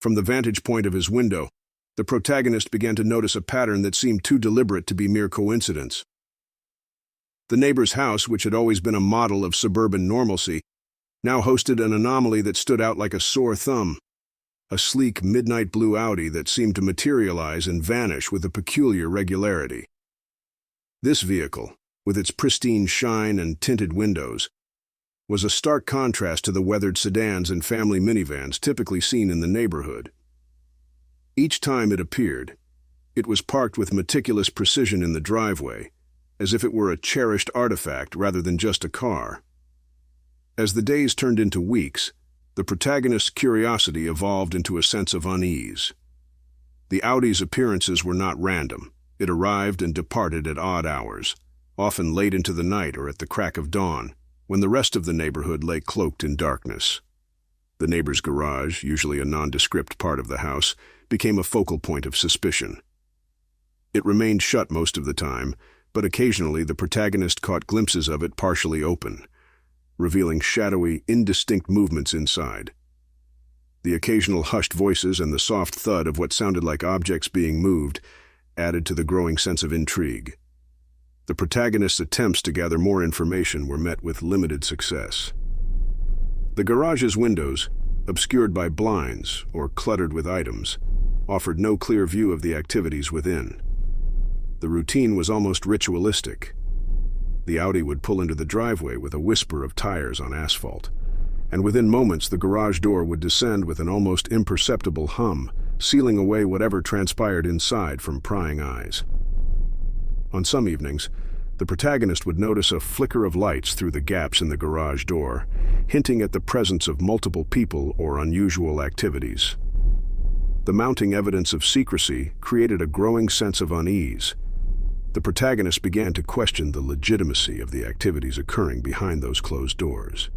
From the vantage point of his window, the protagonist began to notice a pattern that seemed too deliberate to be mere coincidence. The neighbor's house, which had always been a model of suburban normalcy, now hosted an anomaly that stood out like a sore thumb. A sleek midnight blue Audi that seemed to materialize and vanish with a peculiar regularity. This vehicle, with its pristine shine and tinted windows, was a stark contrast to the weathered sedans and family minivans typically seen in the neighborhood. Each time it appeared, it was parked with meticulous precision in the driveway, as if it were a cherished artifact rather than just a car. As the days turned into weeks, the protagonist's curiosity evolved into a sense of unease. The Audi's appearances were not random. It arrived and departed at odd hours, often late into the night or at the crack of dawn, when the rest of the neighborhood lay cloaked in darkness. The neighbor's garage, usually a nondescript part of the house, became a focal point of suspicion. It remained shut most of the time, but occasionally the protagonist caught glimpses of it partially open, revealing shadowy, indistinct movements inside. The occasional hushed voices and the soft thud of what sounded like objects being moved added to the growing sense of intrigue. The protagonist's attempts to gather more information were met with limited success. The garage's windows, obscured by blinds or cluttered with items, offered no clear view of the activities within. The routine was almost ritualistic. The Audi would pull into the driveway with a whisper of tires on asphalt, and within moments the garage door would descend with an almost imperceptible hum, sealing away whatever transpired inside from prying eyes. On some evenings, the protagonist would notice a flicker of lights through the gaps in the garage door, hinting at the presence of multiple people or unusual activities. The mounting evidence of secrecy created a growing sense of unease. The protagonist began to question the legitimacy of the activities occurring behind those closed doors.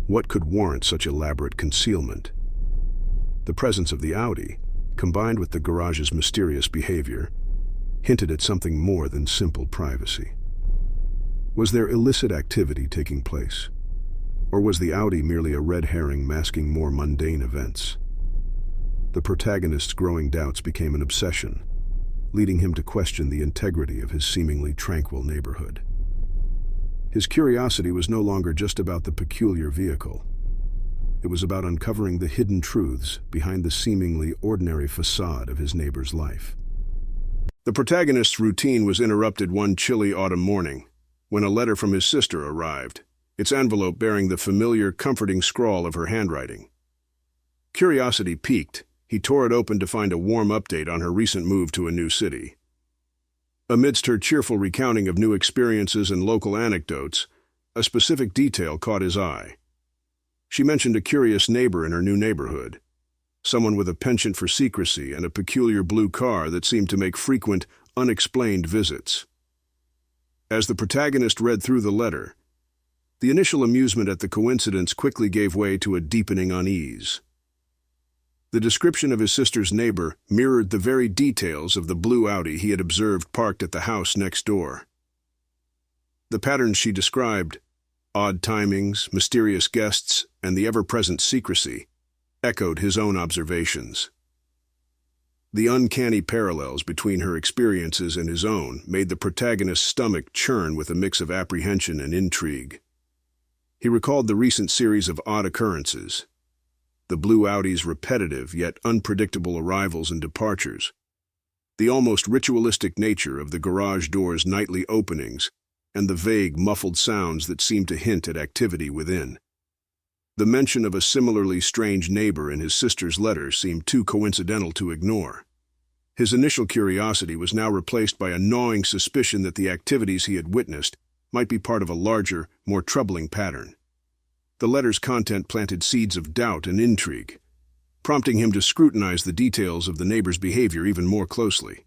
What could warrant such elaborate concealment? The presence of the Audi, combined with the garage's mysterious behavior, hinted at something more than simple privacy. Was there illicit activity taking place? Or was the Audi merely a red herring masking more mundane events? The protagonist's growing doubts became an obsession, leading him to question the integrity of his seemingly tranquil neighborhood. His curiosity was no longer just about the peculiar vehicle. It was about uncovering the hidden truths behind the seemingly ordinary facade of his neighbor's life. The protagonist's routine was interrupted one chilly autumn morning, when a letter from his sister arrived, its envelope bearing the familiar, comforting scrawl of her handwriting. Curiosity piqued. He tore it open to find a warm update on her recent move to a new city. Amidst her cheerful recounting of new experiences and local anecdotes, a specific detail caught his eye. She mentioned a curious neighbor in her new neighborhood, someone with a penchant for secrecy and a peculiar blue car that seemed to make frequent, unexplained visits. As the protagonist read through the letter, the initial amusement at the coincidence quickly gave way to a deepening unease. The description of his sister's neighbor mirrored the very details of the blue Audi he had observed parked at the house next door. The patterns she described, odd timings, mysterious guests, and the ever-present secrecy, echoed his own observations. The uncanny parallels between her experiences and his own made the protagonist's stomach churn with a mix of apprehension and intrigue. He recalled the recent series of odd occurrences, the blue Audi's repetitive yet unpredictable arrivals and departures, the almost ritualistic nature of the garage door's nightly openings, and the vague, muffled sounds that seemed to hint at activity within. The mention of a similarly strange neighbor in his sister's letter seemed too coincidental to ignore. His initial curiosity was now replaced by a gnawing suspicion that the activities he had witnessed might be part of a larger, more troubling pattern. The letter's content planted seeds of doubt and intrigue, prompting him to scrutinize the details of the neighbor's behavior even more closely.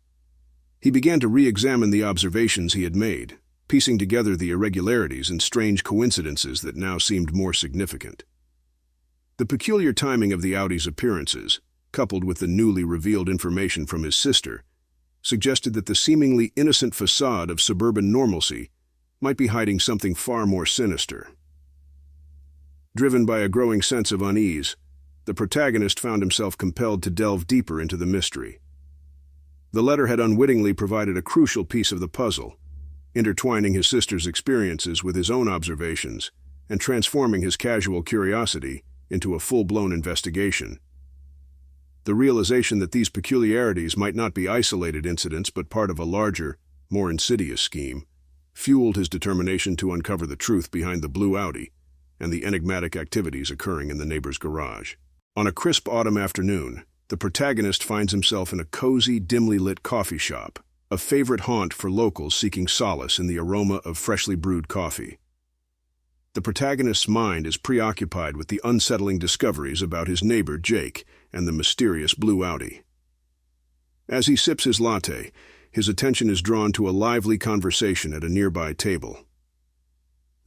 He began to re-examine the observations he had made, piecing together the irregularities and strange coincidences that now seemed more significant. The peculiar timing of the Audi's appearances, coupled with the newly revealed information from his sister, suggested that the seemingly innocent facade of suburban normalcy might be hiding something far more sinister. Driven by a growing sense of unease, the protagonist found himself compelled to delve deeper into the mystery. The letter had unwittingly provided a crucial piece of the puzzle, intertwining his sister's experiences with his own observations and transforming his casual curiosity into a full-blown investigation. The realization that these peculiarities might not be isolated incidents but part of a larger, more insidious scheme, fueled his determination to uncover the truth behind the blue Audi and the enigmatic activities occurring in the neighbor's garage. On a crisp autumn afternoon, the protagonist finds himself in a cozy, dimly lit coffee shop, a favorite haunt for locals seeking solace in the aroma of freshly brewed coffee. The protagonist's mind is preoccupied with the unsettling discoveries about his neighbor Jake and the mysterious blue Audi. As he sips his latte, his attention is drawn to a lively conversation at a nearby table.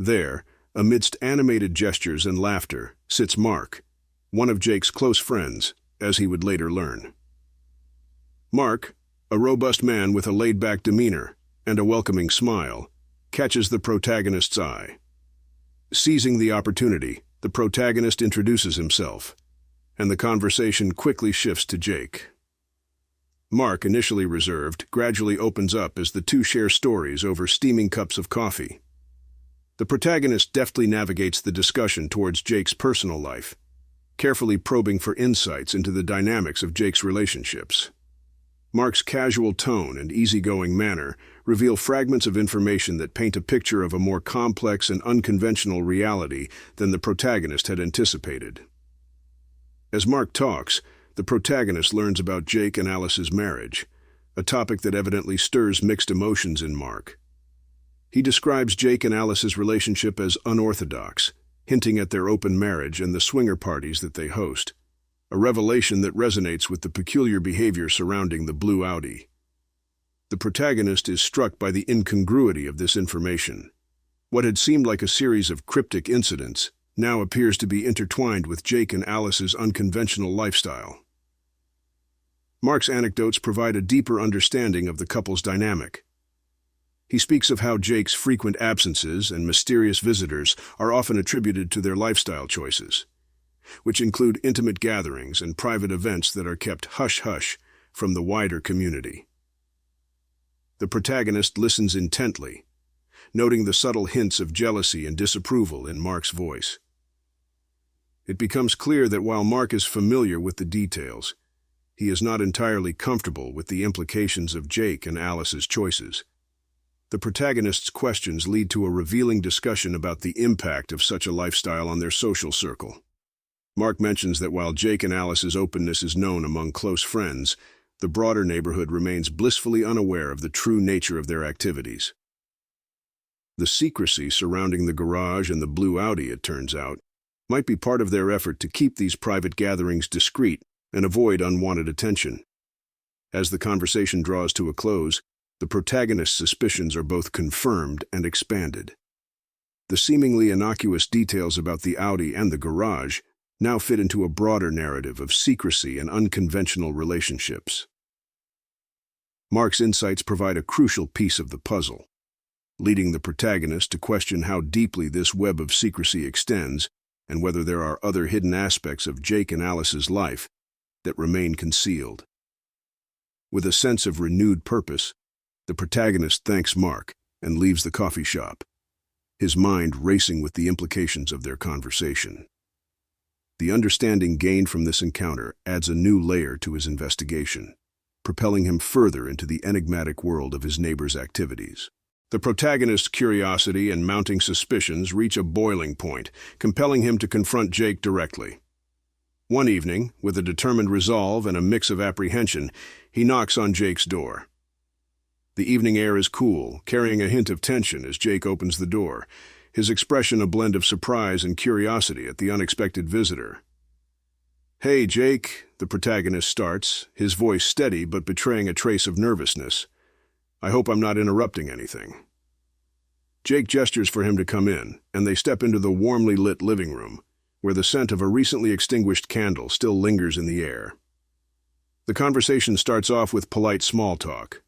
There, amidst animated gestures and laughter, sits Mark, one of Jake's close friends, as he would later learn. Mark, a robust man with a laid-back demeanor and a welcoming smile, catches the protagonist's eye. Seizing the opportunity, the protagonist introduces himself, and the conversation quickly shifts to Jake. Mark, initially reserved, gradually opens up as the two share stories over steaming cups of coffee. The protagonist deftly navigates the discussion towards Jake's personal life, carefully probing for insights into the dynamics of Jake's relationships. Mark's casual tone and easygoing manner reveal fragments of information that paint a picture of a more complex and unconventional reality than the protagonist had anticipated. As Mark talks, the protagonist learns about Jake and Alice's marriage, a topic that evidently stirs mixed emotions in Mark. He describes Jake and Alice's relationship as unorthodox, hinting at their open marriage and the swinger parties that they host, a revelation that resonates with the peculiar behavior surrounding the blue Audi. The protagonist is struck by the incongruity of this information. What had seemed like a series of cryptic incidents now appears to be intertwined with Jake and Alice's unconventional lifestyle. Mark's anecdotes provide a deeper understanding of the couple's dynamic. He speaks of how Jake's frequent absences and mysterious visitors are often attributed to their lifestyle choices, which include intimate gatherings and private events that are kept hush-hush from the wider community. The protagonist listens intently, noting the subtle hints of jealousy and disapproval in Mark's voice. It becomes clear that while Mark is familiar with the details, he is not entirely comfortable with the implications of Jake and Alice's choices. The protagonist's questions lead to a revealing discussion about the impact of such a lifestyle on their social circle. Mark mentions that while Jake and Alice's openness is known among close friends, the broader neighborhood remains blissfully unaware of the true nature of their activities. The secrecy surrounding the garage and the blue Audi, it turns out, might be part of their effort to keep these private gatherings discreet and avoid unwanted attention. As the conversation draws to a close, the protagonist's suspicions are both confirmed and expanded. The seemingly innocuous details about the Audi and the garage now fit into a broader narrative of secrecy and unconventional relationships. Mark's insights provide a crucial piece of the puzzle, leading the protagonist to question how deeply this web of secrecy extends and whether there are other hidden aspects of Jake and Alice's life that remain concealed. With a sense of renewed purpose, the protagonist thanks Mark and leaves the coffee shop, his mind racing with the implications of their conversation. The understanding gained from this encounter adds a new layer to his investigation, propelling him further into the enigmatic world of his neighbor's activities. The protagonist's curiosity and mounting suspicions reach a boiling point, compelling him to confront Jake directly. One evening, with a determined resolve and a mix of apprehension, he knocks on Jake's door. The evening air is cool, carrying a hint of tension as Jake opens the door, his expression a blend of surprise and curiosity at the unexpected visitor. "Hey, Jake," the protagonist starts, his voice steady but betraying a trace of nervousness. "I hope I'm not interrupting anything." Jake gestures for him to come in, and they step into the warmly lit living room, where the scent of a recently extinguished candle still lingers in the air. The conversation starts off with polite small talk,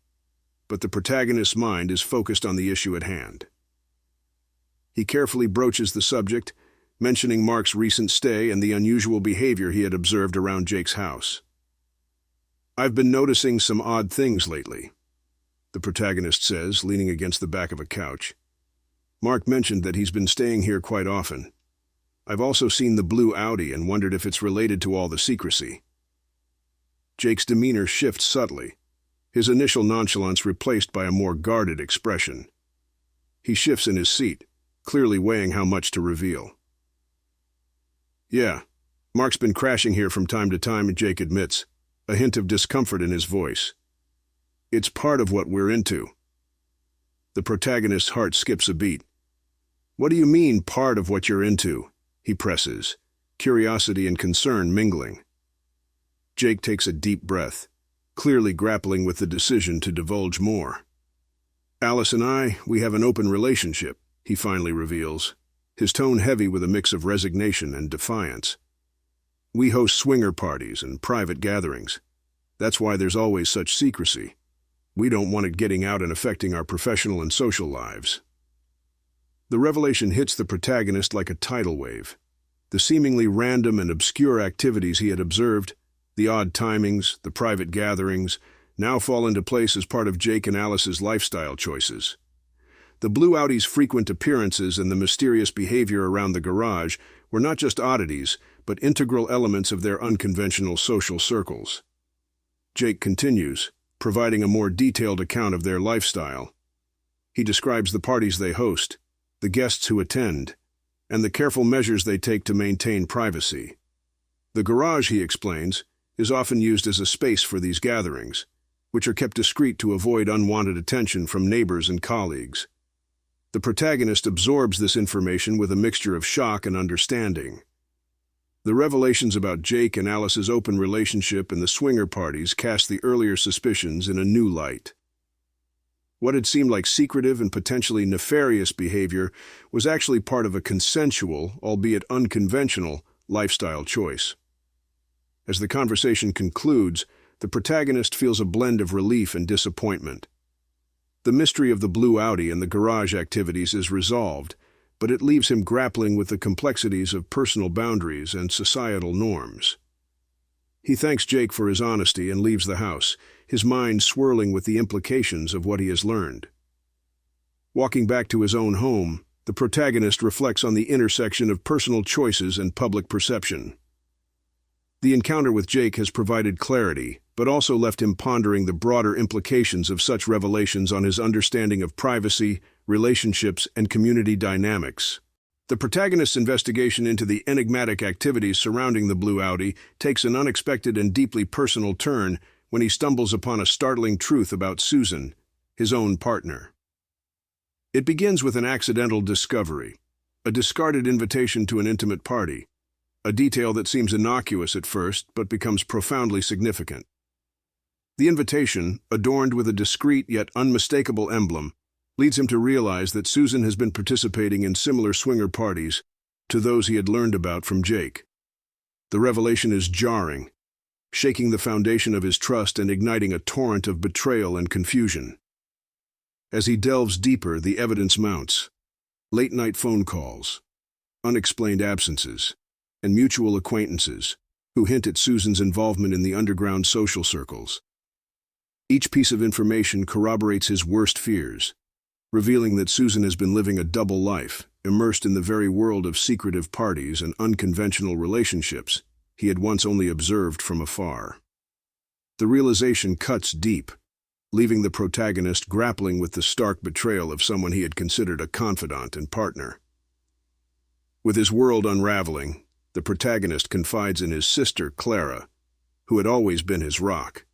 but the protagonist's mind is focused on the issue at hand. He carefully broaches the subject, mentioning Mark's recent stay and the unusual behavior he had observed around Jake's house. "I've been noticing some odd things lately," the protagonist says, leaning against the back of a couch. "Mark mentioned that he's been staying here quite often. I've also seen the blue Audi and wondered if it's related to all the secrecy." Jake's demeanor shifts subtly, his initial nonchalance replaced by a more guarded expression. He shifts in his seat, clearly weighing how much to reveal. "Yeah, Mark's been crashing here from time to time," Jake admits, a hint of discomfort in his voice. "It's part of what we're into." The protagonist's heart skips a beat. "What do you mean, part of what you're into?" he presses, curiosity and concern mingling. Jake takes a deep breath, clearly grappling with the decision to divulge more. "Alice and I, we have an open relationship," he finally reveals, his tone heavy with a mix of resignation and defiance. "We host swinger parties and private gatherings. That's why there's always such secrecy. We don't want it getting out and affecting our professional and social lives." The revelation hits the protagonist like a tidal wave. The seemingly random and obscure activities he had observed, the odd timings, the private gatherings, now fall into place as part of Jake and Alice's lifestyle choices. The blue Audi's frequent appearances and the mysterious behavior around the garage were not just oddities, but integral elements of their unconventional social circles. Jake continues, providing a more detailed account of their lifestyle. He describes the parties they host, the guests who attend, and the careful measures they take to maintain privacy. The garage, he explains, is often used as a space for these gatherings, which are kept discreet to avoid unwanted attention from neighbors and colleagues. The protagonist absorbs this information with a mixture of shock and understanding. The revelations about Jake and Alice's open relationship and the swinger parties cast the earlier suspicions in a new light. What had seemed like secretive and potentially nefarious behavior was actually part of a consensual, albeit unconventional, lifestyle choice. As the conversation concludes, the protagonist feels a blend of relief and disappointment. The mystery of the blue Audi and the garage activities is resolved, but it leaves him grappling with the complexities of personal boundaries and societal norms. He thanks Jake for his honesty and leaves the house, his mind swirling with the implications of what he has learned. Walking back to his own home, the protagonist reflects on the intersection of personal choices and public perception. The encounter with Jake has provided clarity, but also left him pondering the broader implications of such revelations on his understanding of privacy, relationships, and community dynamics. The protagonist's investigation into the enigmatic activities surrounding the blue Audi takes an unexpected and deeply personal turn when he stumbles upon a startling truth about Susan, his own partner. It begins with an accidental discovery, a discarded invitation to an intimate party, a detail that seems innocuous at first but becomes profoundly significant. The invitation, adorned with a discreet yet unmistakable emblem, leads him to realize that Susan has been participating in similar swinger parties to those he had learned about from Jake. The revelation is jarring, shaking the foundation of his trust and igniting a torrent of betrayal and confusion. As he delves deeper, the evidence mounts: late-night phone calls, unexplained absences, and mutual acquaintances who hint at Susan's involvement in the underground social circles. Each piece of information corroborates his worst fears, revealing that Susan has been living a double life, immersed in the very world of secretive parties and unconventional relationships he had once only observed from afar. The realization cuts deep, leaving the protagonist grappling with the stark betrayal of someone he had considered a confidant and partner. With his world unraveling, the protagonist confides in his sister, Clara, who had always been his rock.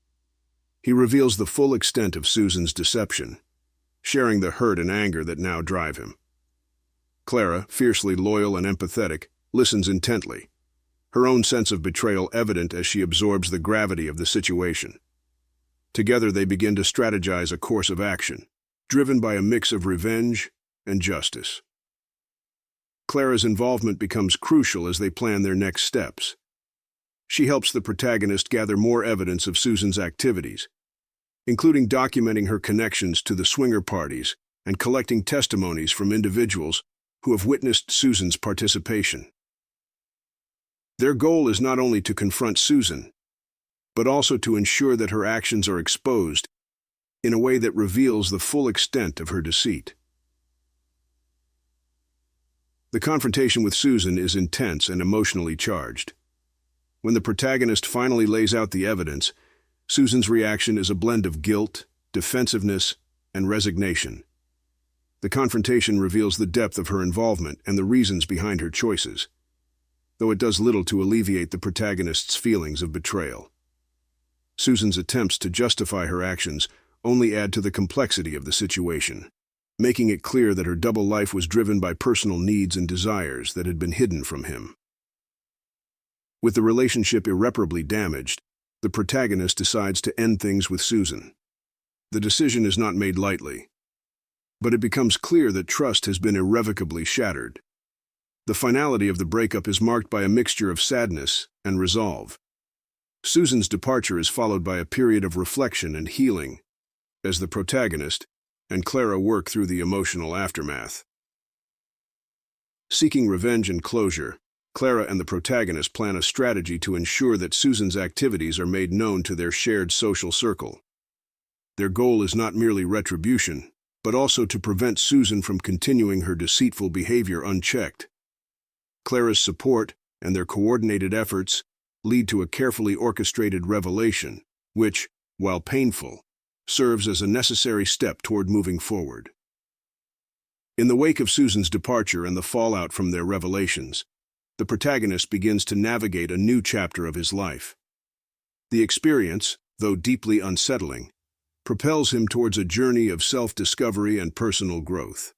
He reveals the full extent of Susan's deception, sharing the hurt and anger that now drive him. Clara, fiercely loyal and empathetic, listens intently, her own sense of betrayal evident as she absorbs the gravity of the situation. Together they begin to strategize a course of action, driven by a mix of revenge and justice. Clara's involvement becomes crucial as they plan their next steps. She helps the protagonist gather more evidence of Susan's activities, including documenting her connections to the swinger parties and collecting testimonies from individuals who have witnessed Susan's participation. Their goal is not only to confront Susan, but also to ensure that her actions are exposed in a way that reveals the full extent of her deceit. The confrontation with Susan is intense and emotionally charged. When the protagonist finally lays out the evidence, Susan's reaction is a blend of guilt, defensiveness, and resignation. The confrontation reveals the depth of her involvement and the reasons behind her choices, though it does little to alleviate the protagonist's feelings of betrayal. Susan's attempts to justify her actions only add to the complexity of the situation, making it clear that her double life was driven by personal needs and desires that had been hidden from him. With the relationship irreparably damaged, the protagonist decides to end things with Susan. The decision is not made lightly, but it becomes clear that trust has been irrevocably shattered. The finality of the breakup is marked by a mixture of sadness and resolve. Susan's departure is followed by a period of reflection and healing, as the protagonist and Clara work through the emotional aftermath. Seeking revenge and closure, Clara and the protagonist plan a strategy to ensure that Susan's activities are made known to their shared social circle. Their goal is not merely retribution, but also to prevent Susan from continuing her deceitful behavior unchecked. Clara's support and their coordinated efforts lead to a carefully orchestrated revelation, which, while painful, serves as a necessary step toward moving forward. In the wake of Susan's departure and the fallout from their revelations, the protagonist begins to navigate a new chapter of his life. The experience, though deeply unsettling, propels him towards a journey of self-discovery and personal growth.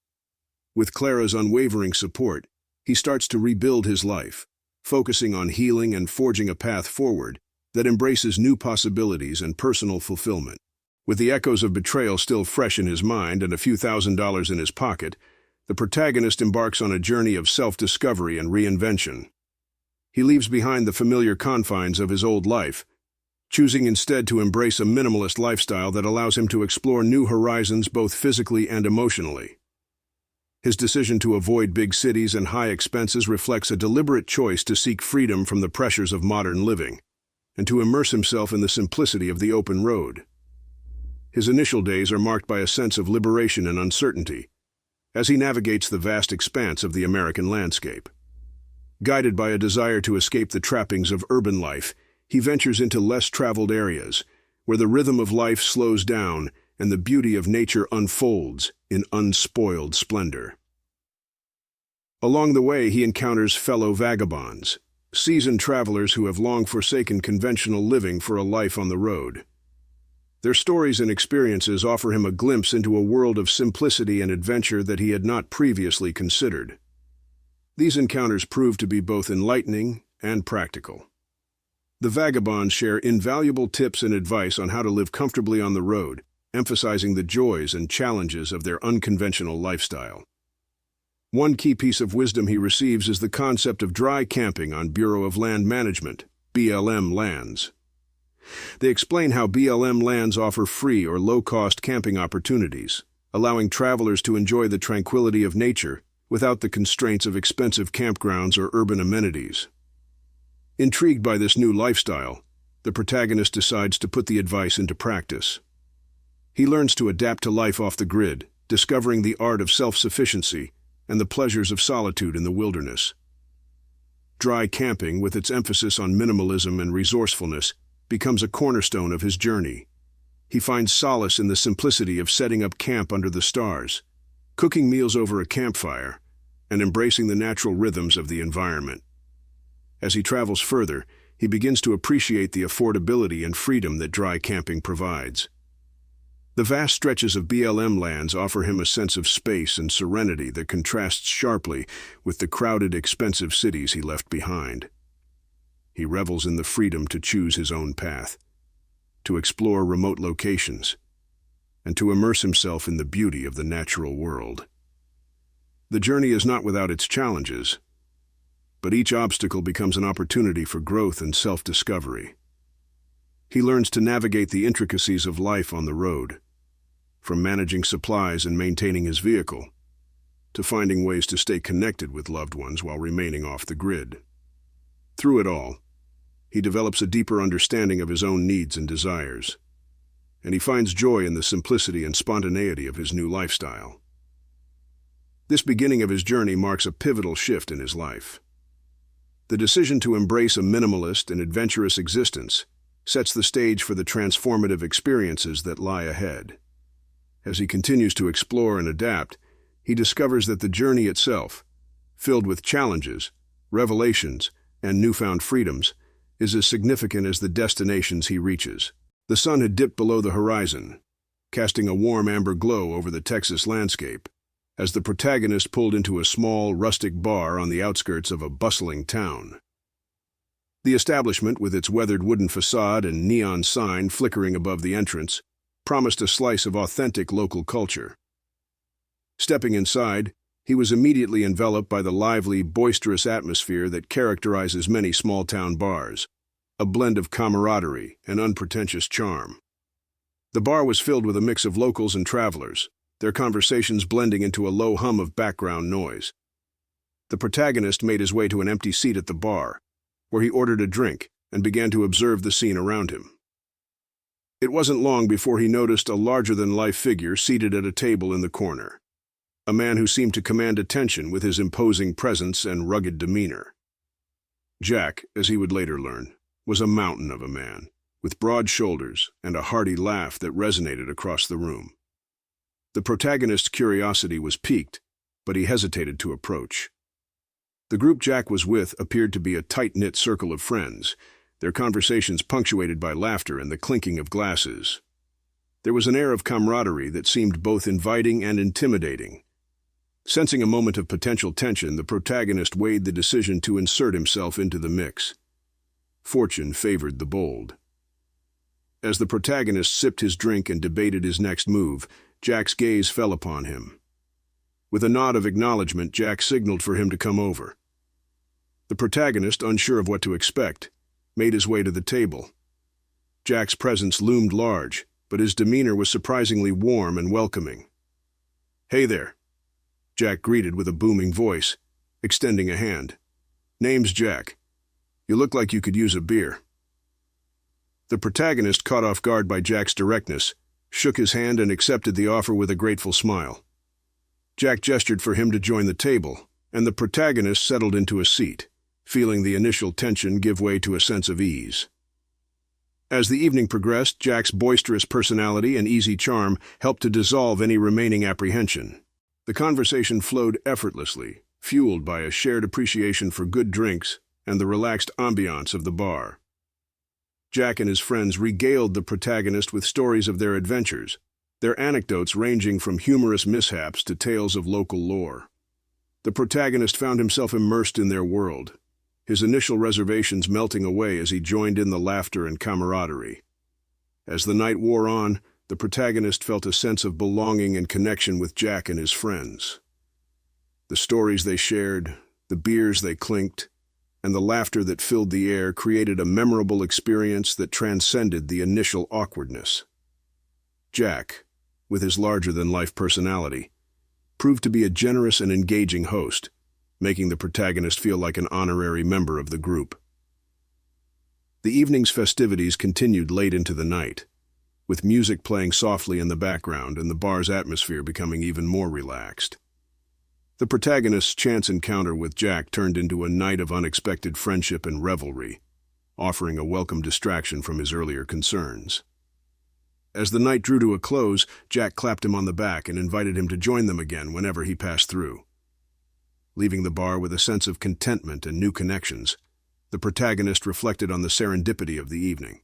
With Clara's unwavering support, he starts to rebuild his life, focusing on healing and forging a path forward that embraces new possibilities and personal fulfillment. With the echoes of betrayal still fresh in his mind and a few $1,000s in his pocket, the protagonist embarks on a journey of self-discovery and reinvention. He leaves behind the familiar confines of his old life, choosing instead to embrace a minimalist lifestyle that allows him to explore new horizons both physically and emotionally. His decision to avoid big cities and high expenses reflects a deliberate choice to seek freedom from the pressures of modern living, and to immerse himself in the simplicity of the open road. His initial days are marked by a sense of liberation and uncertainty, as he navigates the vast expanse of the American landscape. Guided by a desire to escape the trappings of urban life, he ventures into less traveled areas, where the rhythm of life slows down and the beauty of nature unfolds in unspoiled splendor. Along the way, he encounters fellow vagabonds, seasoned travelers who have long forsaken conventional living for a life on the road. Their stories and experiences offer him a glimpse into a world of simplicity and adventure that he had not previously considered. These encounters prove to be both enlightening and practical. The vagabonds share invaluable tips and advice on how to live comfortably on the road, emphasizing the joys and challenges of their unconventional lifestyle. One key piece of wisdom he receives is the concept of dry camping on Bureau of Land Management, BLM lands. They explain how BLM lands offer free or low-cost camping opportunities, allowing travelers to enjoy the tranquility of nature without the constraints of expensive campgrounds or urban amenities. Intrigued by this new lifestyle, the protagonist decides to put the advice into practice. He learns to adapt to life off the grid, discovering the art of self-sufficiency and the pleasures of solitude in the wilderness. Dry camping, with its emphasis on minimalism and resourcefulness, becomes a cornerstone of his journey. He finds solace in the simplicity of setting up camp under the stars, cooking meals over a campfire, and embracing the natural rhythms of the environment. As he travels further, he begins to appreciate the affordability and freedom that dry camping provides. The vast stretches of BLM lands offer him a sense of space and serenity that contrasts sharply with the crowded, expensive cities he left behind. He revels in the freedom to choose his own path, to explore remote locations, and to immerse himself in the beauty of the natural world. The journey is not without its challenges, but each obstacle becomes an opportunity for growth and self-discovery. He learns to navigate the intricacies of life on the road, from managing supplies and maintaining his vehicle, to finding ways to stay connected with loved ones while remaining off the grid. Through it all, he develops a deeper understanding of his own needs and desires, and he finds joy in the simplicity and spontaneity of his new lifestyle. This beginning of his journey marks a pivotal shift in his life. The decision to embrace a minimalist and adventurous existence sets the stage for the transformative experiences that lie ahead. As he continues to explore and adapt, he discovers that the journey itself, filled with challenges, revelations, and newfound freedoms, is as significant as the destinations he reaches. The sun had dipped below the horizon, casting a warm amber glow over the Texas landscape, as the protagonist pulled into a small, rustic bar on the outskirts of a bustling town. The establishment, with its weathered wooden facade and neon sign flickering above the entrance, promised a slice of authentic local culture. Stepping inside, he was immediately enveloped by the lively, boisterous atmosphere that characterizes many small-town bars, a blend of camaraderie and unpretentious charm. The bar was filled with a mix of locals and travelers, their conversations blending into a low hum of background noise. The protagonist made his way to an empty seat at the bar, where he ordered a drink and began to observe the scene around him. It wasn't long before he noticed a larger-than-life figure seated at a table in the corner, a man who seemed to command attention with his imposing presence and rugged demeanor. Jack, as he would later learn, was a mountain of a man, with broad shoulders and a hearty laugh that resonated across the room. The protagonist's curiosity was piqued, but he hesitated to approach. The group Jack was with appeared to be a tight-knit circle of friends, their conversations punctuated by laughter and the clinking of glasses. There was an air of camaraderie that seemed both inviting and intimidating. Sensing a moment of potential tension, the protagonist weighed the decision to insert himself into the mix. Fortune favored the bold. As the protagonist sipped his drink and debated his next move, Jack's gaze fell upon him. With a nod of acknowledgement, Jack signaled for him to come over. The protagonist, unsure of what to expect, made his way to the table. Jack's presence loomed large, but his demeanor was surprisingly warm and welcoming. "Hey there," Jack greeted with a booming voice, extending a hand. "Name's Jack. You look like you could use a beer." The protagonist, caught off guard by Jack's directness, shook his hand and accepted the offer with a grateful smile. Jack gestured for him to join the table, and the protagonist settled into a seat, feeling the initial tension give way to a sense of ease. As the evening progressed, Jack's boisterous personality and easy charm helped to dissolve any remaining apprehension. The conversation flowed effortlessly, fueled by a shared appreciation for good drinks and the relaxed ambiance of the bar. Jack and his friends regaled the protagonist with stories of their adventures, their anecdotes ranging from humorous mishaps to tales of local lore. The protagonist found himself immersed in their world, his initial reservations melting away as he joined in the laughter and camaraderie. As the night wore on, the protagonist felt a sense of belonging and connection with Jack and his friends. The stories they shared, the beers they clinked, and the laughter that filled the air created a memorable experience that transcended the initial awkwardness. Jack, with his larger-than-life personality, proved to be a generous and engaging host, making the protagonist feel like an honorary member of the group. The evening's festivities continued late into the night, with music playing softly in the background and the bar's atmosphere becoming even more relaxed. The protagonist's chance encounter with Jack turned into a night of unexpected friendship and revelry, offering a welcome distraction from his earlier concerns. As the night drew to a close, Jack clapped him on the back and invited him to join them again whenever he passed through. Leaving the bar with a sense of contentment and new connections, the protagonist reflected on the serendipity of the evening.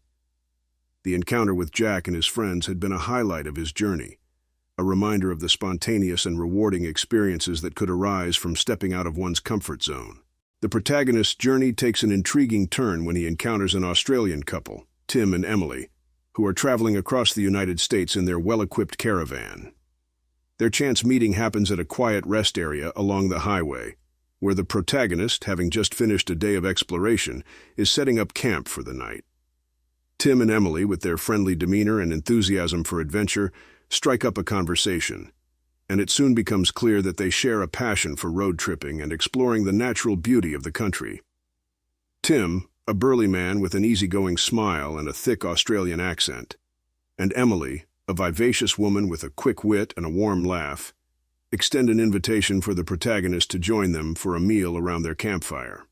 The encounter with Jack and his friends had been a highlight of his journey, a reminder of the spontaneous and rewarding experiences that could arise from stepping out of one's comfort zone. The protagonist's journey takes an intriguing turn when he encounters an Australian couple, Tim and Emily, who are traveling across the United States in their well-equipped caravan. Their chance meeting happens at a quiet rest area along the highway, where the protagonist, having just finished a day of exploration, is setting up camp for the night. Tim and Emily, with their friendly demeanor and enthusiasm for adventure, strike up a conversation, and it soon becomes clear that they share a passion for road tripping and exploring the natural beauty of the country. Tim, a burly man with an easygoing smile and a thick Australian accent, and Emily, a vivacious woman with a quick wit and a warm laugh, extend an invitation for the protagonist to join them for a meal around their campfire.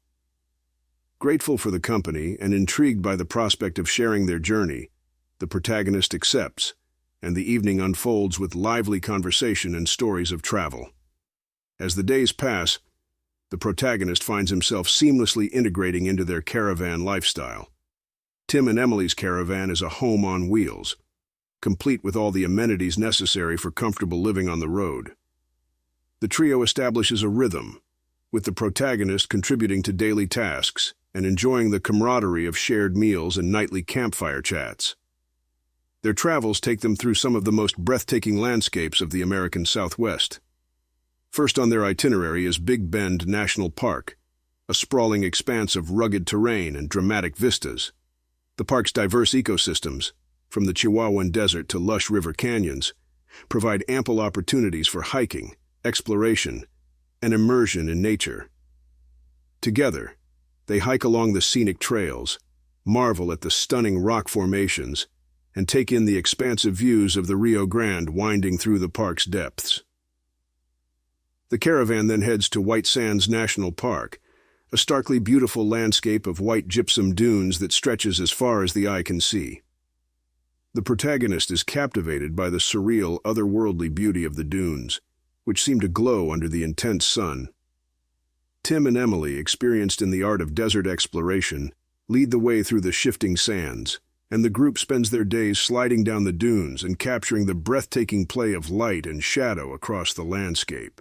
Grateful for the company and intrigued by the prospect of sharing their journey, the protagonist accepts, and the evening unfolds with lively conversation and stories of travel. As the days pass, the protagonist finds himself seamlessly integrating into their caravan lifestyle. Tim and Emily's caravan is a home on wheels, complete with all the amenities necessary for comfortable living on the road. The trio establishes a rhythm, with the protagonist contributing to daily tasks and enjoying the camaraderie of shared meals and nightly campfire chats. Their travels take them through some of the most breathtaking landscapes of the American Southwest. First on their itinerary is Big Bend National Park, a sprawling expanse of rugged terrain and dramatic vistas. The park's diverse ecosystems, from the Chihuahuan Desert to lush river canyons, provide ample opportunities for hiking, exploration, and immersion in nature. Together, they hike along the scenic trails, marvel at the stunning rock formations, and take in the expansive views of the Rio Grande winding through the park's depths. The caravan then heads to White Sands National Park, a starkly beautiful landscape of white gypsum dunes that stretches as far as the eye can see. The protagonist is captivated by the surreal, otherworldly beauty of the dunes, which seem to glow under the intense sun. Tim and Emily, experienced in the art of desert exploration, lead the way through the shifting sands, and the group spends their days sliding down the dunes and capturing the breathtaking play of light and shadow across the landscape.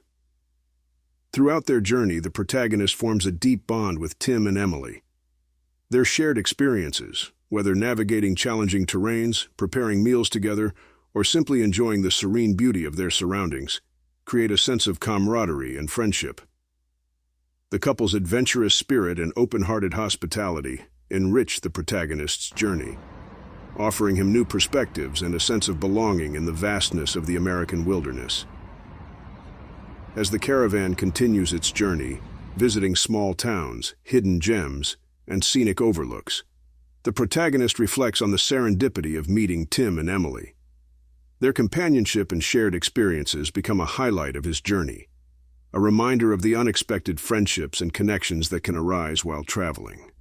Throughout their journey, the protagonist forms a deep bond with Tim and Emily. Their shared experiences, whether navigating challenging terrains, preparing meals together, or simply enjoying the serene beauty of their surroundings, create a sense of camaraderie and friendship. The couple's adventurous spirit and open-hearted hospitality enrich the protagonist's journey, offering him new perspectives and a sense of belonging in the vastness of the American wilderness. As the caravan continues its journey, visiting small towns, hidden gems, and scenic overlooks, the protagonist reflects on the serendipity of meeting Tim and Emily. Their companionship and shared experiences become a highlight of his journey, a reminder of the unexpected friendships and connections that can arise while traveling.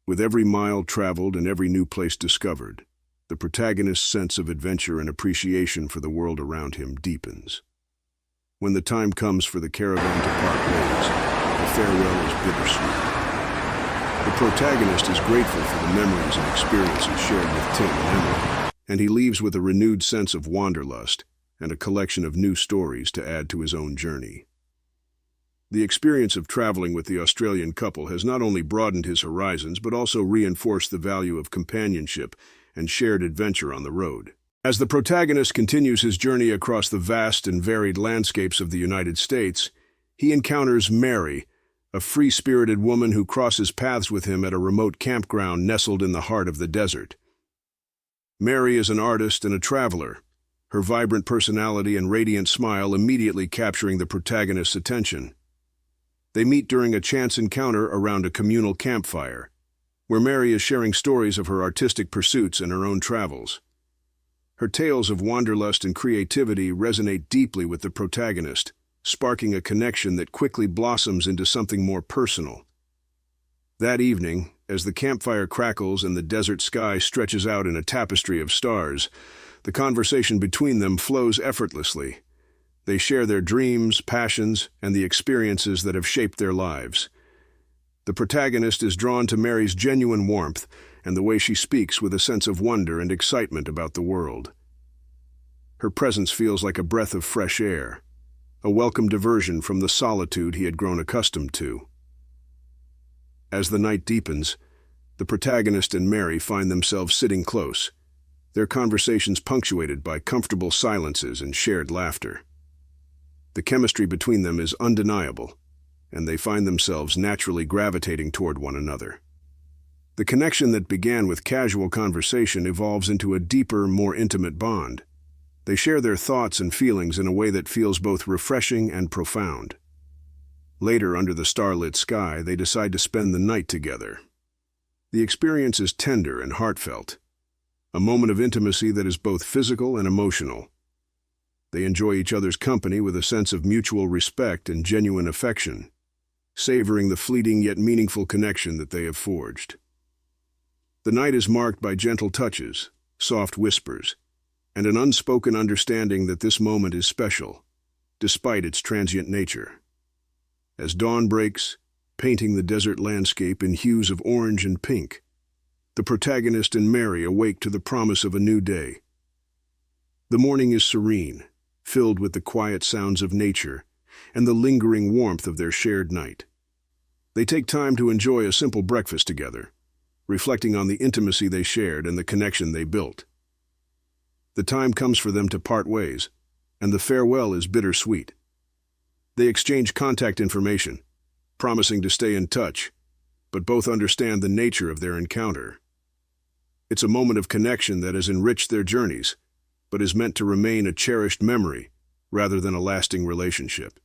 With every mile traveled and every new place discovered, the protagonist's sense of adventure and appreciation for the world around him deepens. When the time comes for the caravan to part ways, the farewell is bittersweet. The protagonist is grateful for the memories and experiences shared with Tim and Emily, and he leaves with a renewed sense of wanderlust and a collection of new stories to add to his own journey. The experience of traveling with the Australian couple has not only broadened his horizons but also reinforced the value of companionship and shared adventure on the road. As the protagonist continues his journey across the vast and varied landscapes of the United States, he encounters Mary, a free-spirited woman who crosses paths with him at a remote campground nestled in the heart of the desert. Mary is an artist and a traveler, her vibrant personality and radiant smile immediately capturing the protagonist's attention. They meet during a chance encounter around a communal campfire, where Mary is sharing stories of her artistic pursuits and her own travels. Her tales of wanderlust and creativity resonate deeply with the protagonist, sparking a connection that quickly blossoms into something more personal. That evening, as the campfire crackles and the desert sky stretches out in a tapestry of stars, the conversation between them flows effortlessly. They share their dreams, passions, and the experiences that have shaped their lives. The protagonist is drawn to Mary's genuine warmth and the way she speaks with a sense of wonder and excitement about the world. Her presence feels like a breath of fresh air, a welcome diversion from the solitude he had grown accustomed to. As the night deepens, the protagonist and Mary find themselves sitting close, their conversations punctuated by comfortable silences and shared laughter. The chemistry between them is undeniable, and they find themselves naturally gravitating toward one another. The connection that began with casual conversation evolves into a deeper, more intimate bond. They share their thoughts and feelings in a way that feels both refreshing and profound. Later, under the starlit sky, they decide to spend the night together, The experience is tender and heartfelt, a moment of intimacy that is both physical and emotional. They enjoy each other's company with a sense of mutual respect and genuine affection, savoring the fleeting yet meaningful connection that they have forged. The night is marked by gentle touches, soft whispers, and an unspoken understanding that this moment is special, despite its transient nature. As dawn breaks, painting the desert landscape in hues of orange and pink, the protagonist and Mary awake to the promise of a new day. The morning is serene, filled with the quiet sounds of nature and the lingering warmth of their shared night. They take time to enjoy a simple breakfast together, reflecting on the intimacy they shared and the connection they built. The time comes for them to part ways, and the farewell is bittersweet. They exchange contact information, promising to stay in touch, but both understand the nature of their encounter. It's a moment of connection that has enriched their journeys, but is meant to remain a cherished memory rather than a lasting relationship.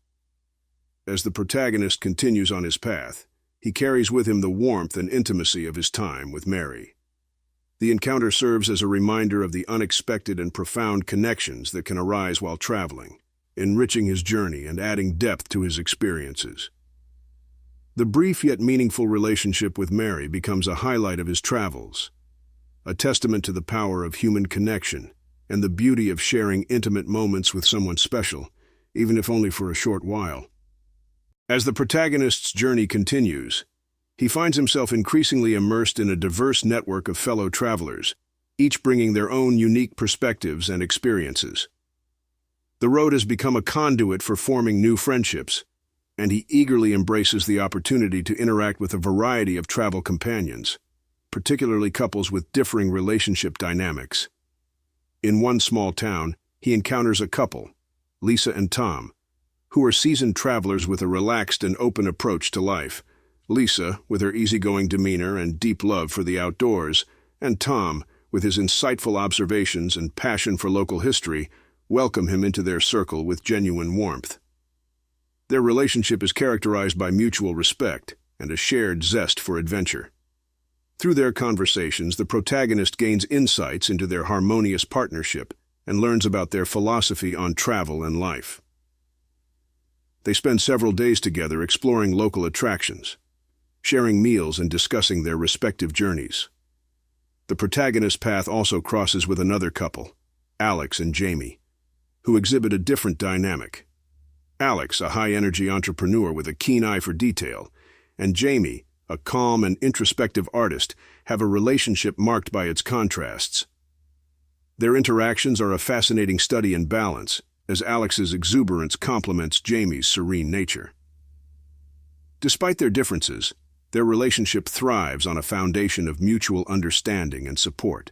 As the protagonist continues on his path, he carries with him the warmth and intimacy of his time with Mary. The encounter serves as a reminder of the unexpected and profound connections that can arise while traveling, enriching his journey and adding depth to his experiences. The brief yet meaningful relationship with Mary becomes a highlight of his travels, a testament to the power of human connection and the beauty of sharing intimate moments with someone special, even if only for a short while. As the protagonist's journey continues, he finds himself increasingly immersed in a diverse network of fellow travelers, each bringing their own unique perspectives and experiences. The road has become a conduit for forming new friendships, and he eagerly embraces the opportunity to interact with a variety of travel companions, particularly couples with differing relationship dynamics. In one small town, he encounters a couple, Lisa and Tom, who are seasoned travelers with a relaxed and open approach to life. Lisa, with her easygoing demeanor and deep love for the outdoors, and Tom, with his insightful observations and passion for local history, welcome him into their circle with genuine warmth. Their relationship is characterized by mutual respect and a shared zest for adventure. Through their conversations, the protagonist gains insights into their harmonious partnership and learns about their philosophy on travel and life. They spend several days together exploring local attractions, sharing meals and discussing their respective journeys. The protagonist's path also crosses with another couple, Alex and Jamie, who exhibit a different dynamic. Alex, a high-energy entrepreneur with a keen eye for detail, and Jamie, a calm and introspective artist, have a relationship marked by its contrasts. Their interactions are a fascinating study in balance, as Alex's exuberance complements Jamie's serene nature. Despite their differences, their relationship thrives on a foundation of mutual understanding and support.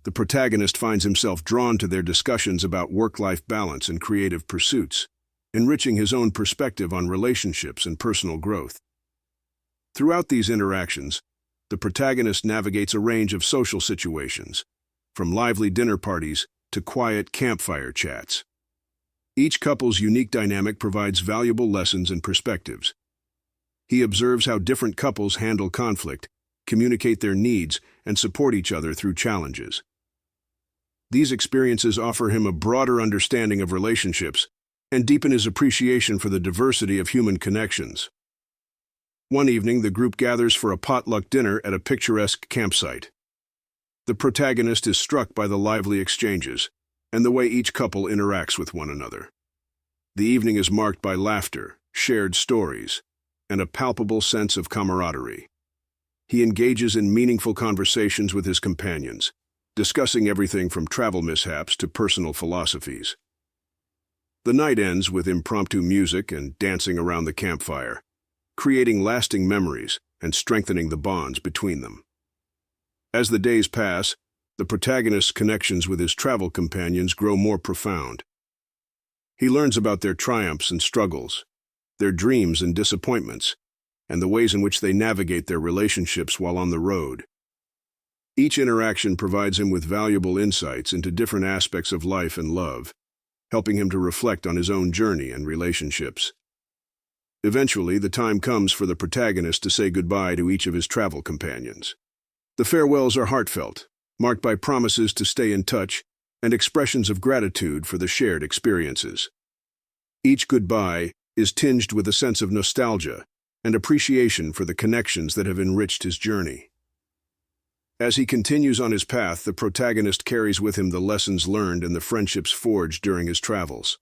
The protagonist finds himself drawn to their discussions about work-life balance and creative pursuits, enriching his own perspective on relationships and personal growth. Throughout these interactions, the protagonist navigates a range of social situations, from lively dinner parties to quiet campfire chats. Each couple's unique dynamic provides valuable lessons and perspectives. He observes how different couples handle conflict, communicate their needs, and support each other through challenges. These experiences offer him a broader understanding of relationships and deepen his appreciation for the diversity of human connections. One evening, the group gathers for a potluck dinner at a picturesque campsite. The protagonist is struck by the lively exchanges and the way each couple interacts with one another. The evening is marked by laughter, shared stories, and a palpable sense of camaraderie. He engages in meaningful conversations with his companions, discussing everything from travel mishaps to personal philosophies. The night ends with impromptu music and dancing around the campfire, creating lasting memories and strengthening the bonds between them. As the days pass, the protagonist's connections with his travel companions grow more profound. He learns about their triumphs and struggles, their dreams and disappointments, and the ways in which they navigate their relationships while on the road. Each interaction provides him with valuable insights into different aspects of life and love, helping him to reflect on his own journey and relationships. Eventually, the time comes for the protagonist to say goodbye to each of his travel companions. The farewells are heartfelt, marked by promises to stay in touch and expressions of gratitude for the shared experiences. Each goodbye is tinged with a sense of nostalgia and appreciation for the connections that have enriched his journey. As he continues on his path, the protagonist carries with him the lessons learned and the friendships forged during his travels.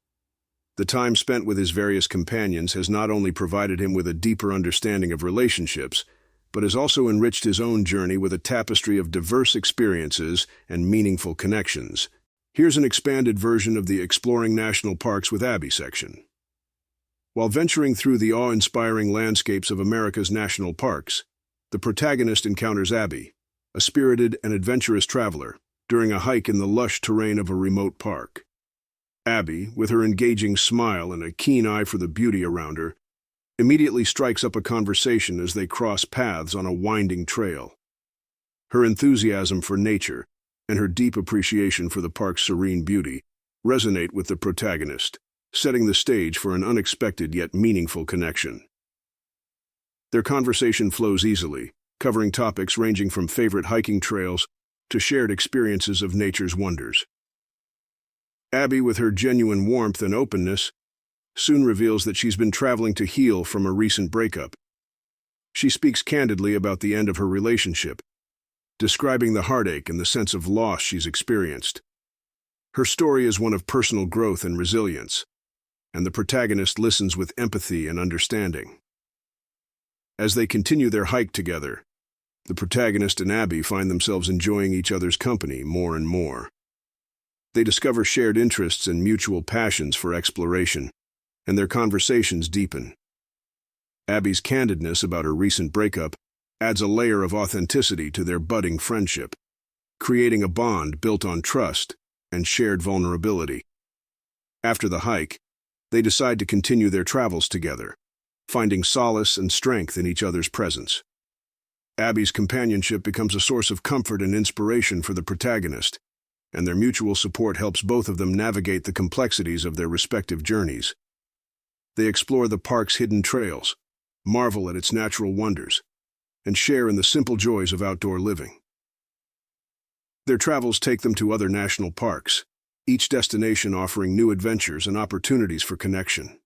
The time spent with his various companions has not only provided him with a deeper understanding of relationships, but has also enriched his own journey with a tapestry of diverse experiences and meaningful connections. Here's an expanded version of the Exploring National Parks with Abby section. While venturing through the awe-inspiring landscapes of America's national parks, the protagonist encounters Abby, a spirited and adventurous traveler, during a hike in the lush terrain of a remote park. Abby, with her engaging smile and a keen eye for the beauty around her, immediately strikes up a conversation as they cross paths on a winding trail. Her enthusiasm for nature and her deep appreciation for the park's serene beauty resonate with the protagonist, setting the stage for an unexpected yet meaningful connection. Their conversation flows easily, covering topics ranging from favorite hiking trails to shared experiences of nature's wonders. Abby, with her genuine warmth and openness, soon reveals that she's been traveling to heal from a recent breakup. She speaks candidly about the end of her relationship, describing the heartache and the sense of loss she's experienced. Her story is one of personal growth and resilience, and the protagonist listens with empathy and understanding. As they continue their hike together, the protagonist and Abby find themselves enjoying each other's company more and more. They discover shared interests and mutual passions for exploration, and their conversations deepen. Abby's candidness about her recent breakup adds a layer of authenticity to their budding friendship, creating a bond built on trust and shared vulnerability. After the hike, they decide to continue their travels together, finding solace and strength in each other's presence. Abby's companionship becomes a source of comfort and inspiration for the protagonist, and their mutual support helps both of them navigate the complexities of their respective journeys. They explore the park's hidden trails, marvel at its natural wonders, and share in the simple joys of outdoor living. Their travels take them to other national parks, each destination offering new adventures and opportunities for connection.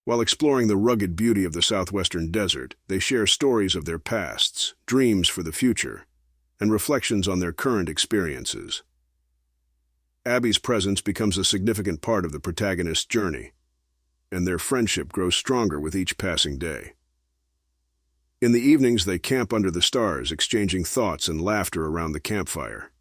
While exploring the rugged beauty of the southwestern desert, they share stories of their pasts, dreams for the future, and reflections on their current experiences. Abby's presence becomes a significant part of the protagonist's journey, and their friendship grows stronger with each passing day. In the evenings, they camp under the stars, exchanging thoughts and laughter around the campfire.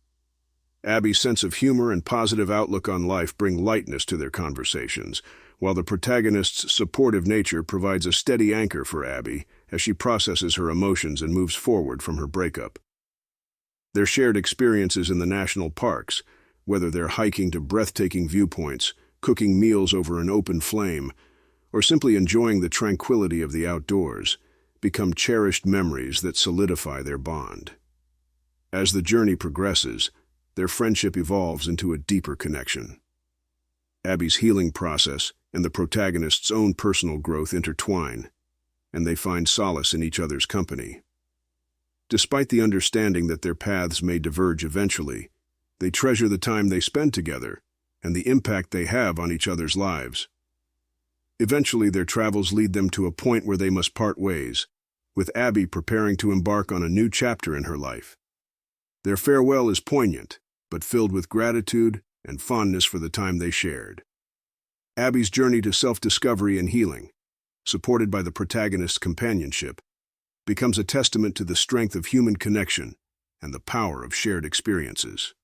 Abby's sense of humor and positive outlook on life bring lightness to their conversations, while the protagonist's supportive nature provides a steady anchor for Abby as she processes her emotions and moves forward from her breakup. Their shared experiences in the national parks, whether they're hiking to breathtaking viewpoints, cooking meals over an open flame, or simply enjoying the tranquility of the outdoors, become cherished memories that solidify their bond. As the journey progresses, their friendship evolves into a deeper connection. Abby's healing process and the protagonist's own personal growth intertwine, and they find solace in each other's company. Despite the understanding that their paths may diverge eventually, they treasure the time they spend together and the impact they have on each other's lives. Eventually, their travels lead them to a point where they must part ways, with Abby preparing to embark on a new chapter in her life. Their farewell is poignant, but filled with gratitude and fondness for the time they shared. Abby's journey to self-discovery and healing, supported by the protagonist's companionship, becomes a testament to the strength of human connection and the power of shared experiences.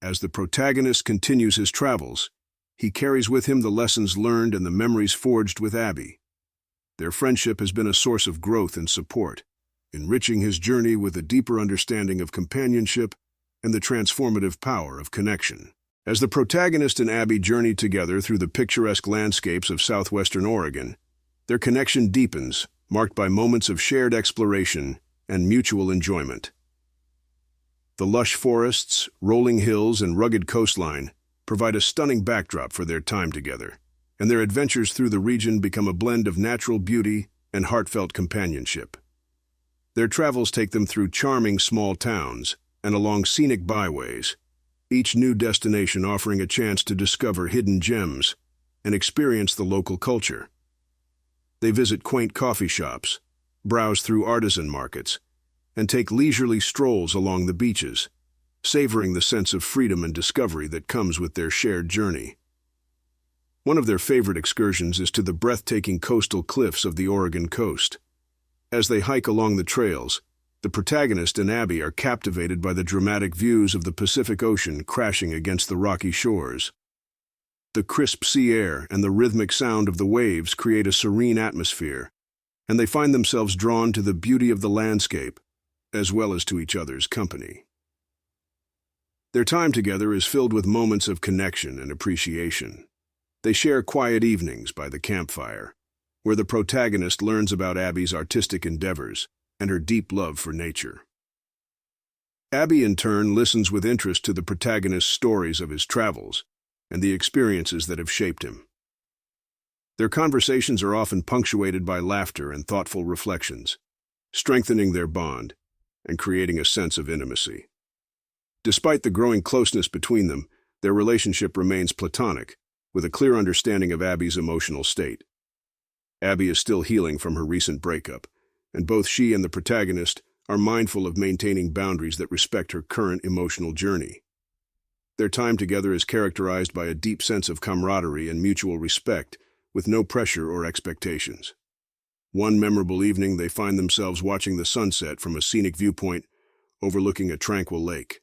As the protagonist continues his travels, he carries with him the lessons learned and the memories forged with Abby. Their friendship has been a source of growth and support, enriching his journey with a deeper understanding of companionship and the transformative power of connection. As the protagonist and Abby journey together through the picturesque landscapes of southwestern Oregon, their connection deepens, marked by moments of shared exploration and mutual enjoyment. The lush forests, rolling hills, and rugged coastline provide a stunning backdrop for their time together, and their adventures through the region become a blend of natural beauty and heartfelt companionship. Their travels take them through charming small towns and along scenic byways, each new destination offering a chance to discover hidden gems and experience the local culture. They visit quaint coffee shops, browse through artisan markets, and take leisurely strolls along the beaches, savoring the sense of freedom and discovery that comes with their shared journey. One of their favorite excursions is to the breathtaking coastal cliffs of the Oregon coast. As they hike along the trails, the protagonist and Abby are captivated by the dramatic views of the Pacific Ocean crashing against the rocky shores. The crisp sea air and the rhythmic sound of the waves create a serene atmosphere, and they find themselves drawn to the beauty of the landscape, as well as to each other's company. Their time together is filled with moments of connection and appreciation. They share quiet evenings by the campfire, where the protagonist learns about Abby's artistic endeavors and her deep love for nature. Abby, in turn, listens with interest to the protagonist's stories of his travels and the experiences that have shaped him. Their conversations are often punctuated by laughter and thoughtful reflections, strengthening their bond and creating a sense of intimacy. Despite the growing closeness between them, their relationship remains platonic, with a clear understanding of Abby's emotional state. Abby is still healing from her recent breakup, and both she and the protagonist are mindful of maintaining boundaries that respect her current emotional journey. Their time together is characterized by a deep sense of camaraderie and mutual respect, with no pressure or expectations. One memorable evening, they find themselves watching the sunset from a scenic viewpoint overlooking a tranquil lake.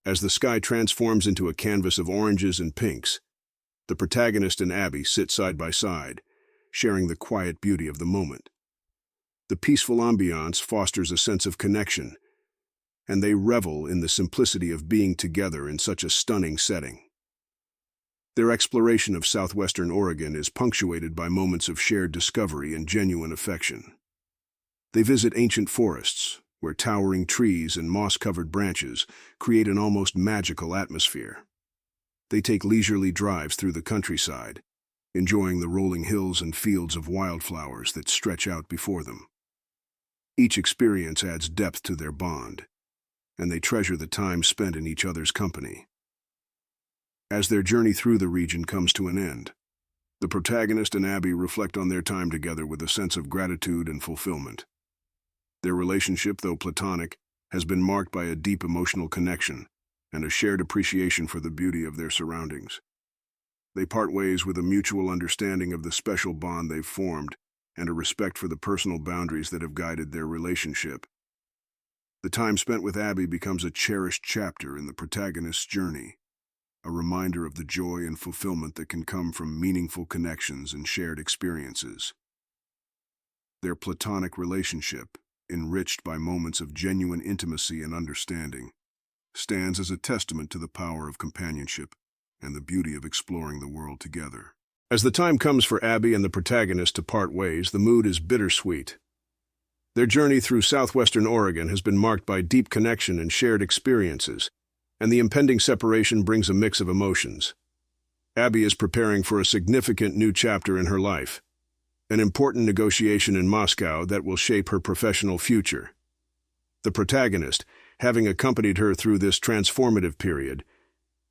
As the sky transforms into a canvas of oranges and pinks, the protagonist and Abby sit side by side, sharing the quiet beauty of the moment. The peaceful ambiance fosters a sense of connection, and they revel in the simplicity of being together in such a stunning setting. Their exploration of southwestern Oregon is punctuated by moments of shared discovery and genuine affection. They visit ancient forests, where towering trees and moss-covered branches create an almost magical atmosphere. They take leisurely drives through the countryside, enjoying the rolling hills and fields of wildflowers that stretch out before them. Each experience adds depth to their bond, and they treasure the time spent in each other's company. As their journey through the region comes to an end, the protagonist and Abby reflect on their time together with a sense of gratitude and fulfillment. Their relationship, though platonic, has been marked by a deep emotional connection and a shared appreciation for the beauty of their surroundings. They part ways with a mutual understanding of the special bond they've formed and a respect for the personal boundaries that have guided their relationship. The time spent with Abby becomes a cherished chapter in the protagonist's journey, a reminder of the joy and fulfillment that can come from meaningful connections and shared experiences. Their platonic relationship, enriched by moments of genuine intimacy and understanding, stands as a testament to the power of companionship and the beauty of exploring the world together. As the time comes for Abby and the protagonist to part ways, the mood is bittersweet. Their journey through southwestern Oregon has been marked by deep connection and shared experiences, and the impending separation brings a mix of emotions. Abby is preparing for a significant new chapter in her life, an important negotiation in Moscow that will shape her professional future. The protagonist, having accompanied her through this transformative period,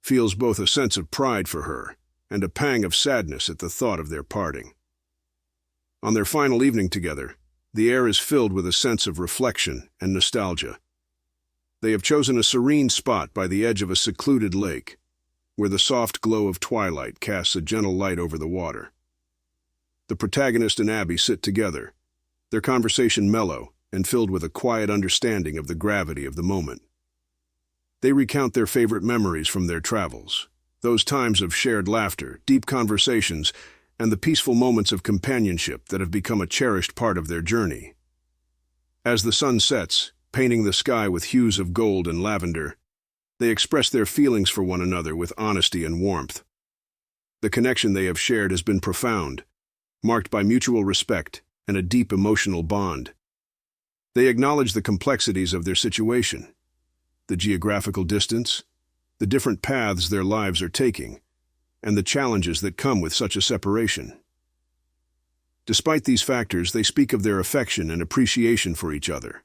feels both a sense of pride for her and a pang of sadness at the thought of their parting. On their final evening together, the air is filled with a sense of reflection and nostalgia. They have chosen a serene spot by the edge of a secluded lake, where the soft glow of twilight casts a gentle light over the water. The protagonist and Abby sit together, their conversation mellow and filled with a quiet understanding of the gravity of the moment. They recount their favorite memories from their travels, those times of shared laughter, deep conversations, and the peaceful moments of companionship that have become a cherished part of their journey. As the sun sets, painting the sky with hues of gold and lavender, they express their feelings for one another with honesty and warmth. The connection they have shared has been profound, marked by mutual respect and a deep emotional bond. They acknowledge the complexities of their situation, the geographical distance, the different paths their lives are taking, and the challenges that come with such a separation. Despite these factors, they speak of their affection and appreciation for each other,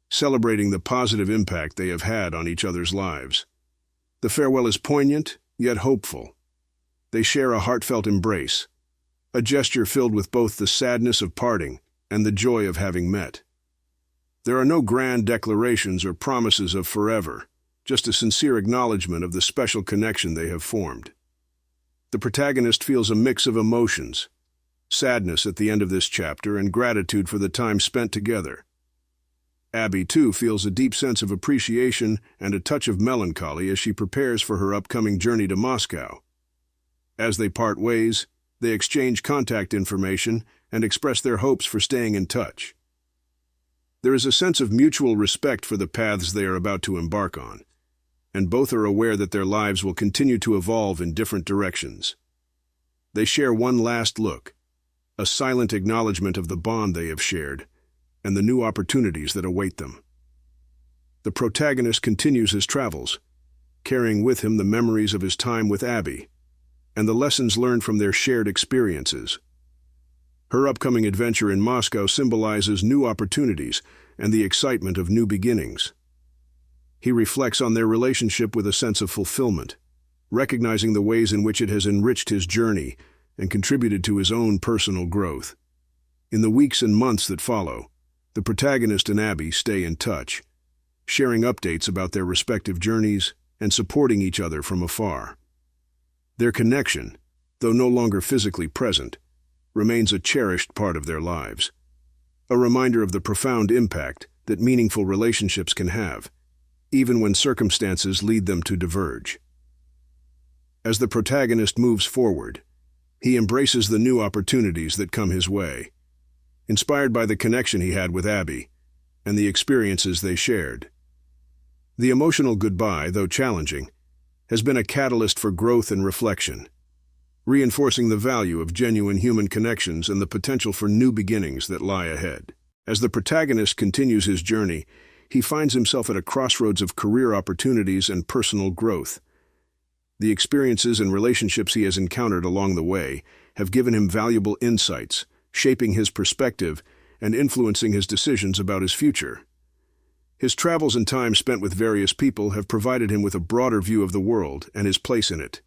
celebrating the positive impact they have had on each other's lives. The farewell is poignant, yet hopeful. They share a heartfelt embrace, a gesture filled with both the sadness of parting and the joy of having met. There are no grand declarations or promises of forever, just a sincere acknowledgement of the special connection they have formed. The protagonist feels a mix of emotions, sadness at the end of this chapter and gratitude for the time spent together. Abby, too, feels a deep sense of appreciation and a touch of melancholy as she prepares for her upcoming journey to Moscow. As they part ways, they exchange contact information and express their hopes for staying in touch. There is a sense of mutual respect for the paths they are about to embark on, and both are aware that their lives will continue to evolve in different directions. They share one last look, a silent acknowledgement of the bond they have shared, and the new opportunities that await them. The protagonist continues his travels, carrying with him the memories of his time with Abby, and the lessons learned from their shared experiences. Her upcoming adventure in Moscow symbolizes new opportunities and the excitement of new beginnings. He reflects on their relationship with a sense of fulfillment, recognizing the ways in which it has enriched his journey and contributed to his own personal growth. In the weeks and months that follow, the protagonist and Abby stay in touch, sharing updates about their respective journeys and supporting each other from afar. Their connection, though no longer physically present, remains a cherished part of their lives, a reminder of the profound impact that meaningful relationships can have, even when circumstances lead them to diverge. As the protagonist moves forward, he embraces the new opportunities that come his way, inspired by the connection he had with Abby and the experiences they shared. The emotional goodbye, though challenging, has been a catalyst for growth and reflection, reinforcing the value of genuine human connections and the potential for new beginnings that lie ahead. As the protagonist continues his journey, he finds himself at a crossroads of career opportunities and personal growth. The experiences and relationships he has encountered along the way have given him valuable insights, shaping his perspective and influencing his decisions about his future. His travels and time spent with various people have provided him with a broader view of the world and his place in it.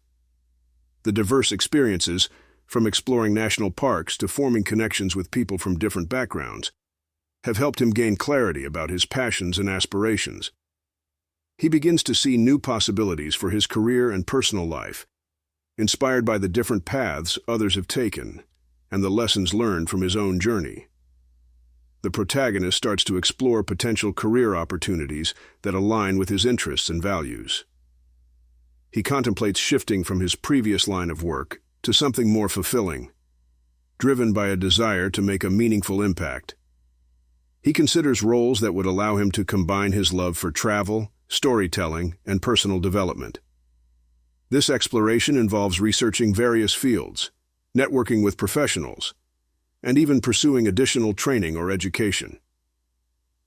The diverse experiences, from exploring national parks to forming connections with people from different backgrounds, have helped him gain clarity about his passions and aspirations. He begins to see new possibilities for his career and personal life, inspired by the different paths others have taken and the lessons learned from his own journey. The protagonist starts to explore potential career opportunities that align with his interests and values. He contemplates shifting from his previous line of work to something more fulfilling, driven by a desire to make a meaningful impact. He considers roles that would allow him to combine his love for travel, storytelling, and personal development. This exploration involves researching various fields, networking with professionals, and even pursuing additional training or education.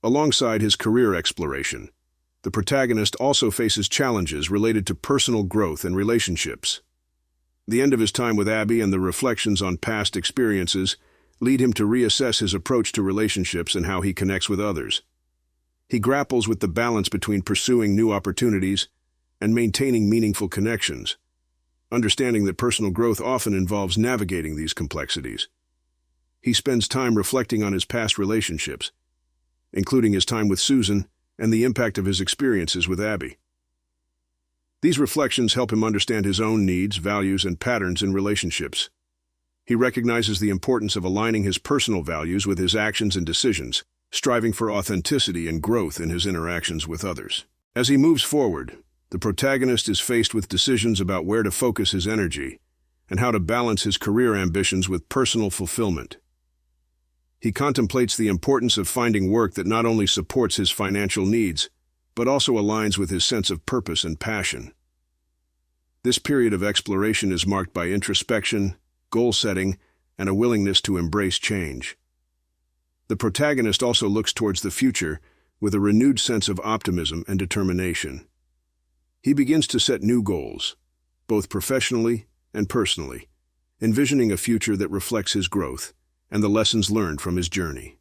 Alongside his career exploration, the protagonist also faces challenges related to personal growth and relationships. The end of his time with Abby and the reflections on past experiences lead him to reassess his approach to relationships and how he connects with others. He grapples with the balance between pursuing new opportunities and maintaining meaningful connections, understanding that personal growth often involves navigating these complexities. He spends time reflecting on his past relationships, including his time with Susan and the impact of his experiences with Abby. These reflections help him understand his own needs, values, and patterns in relationships. He recognizes the importance of aligning his personal values with his actions and decisions, striving for authenticity and growth in his interactions with others. As he moves forward, the protagonist is faced with decisions about where to focus his energy and how to balance his career ambitions with personal fulfillment. He contemplates the importance of finding work that not only supports his financial needs, but also aligns with his sense of purpose and passion. This period of exploration is marked by introspection, goal setting, and a willingness to embrace change. The protagonist also looks towards the future with a renewed sense of optimism and determination. He begins to set new goals, both professionally and personally, envisioning a future that reflects his growth and the lessons learned from his journey.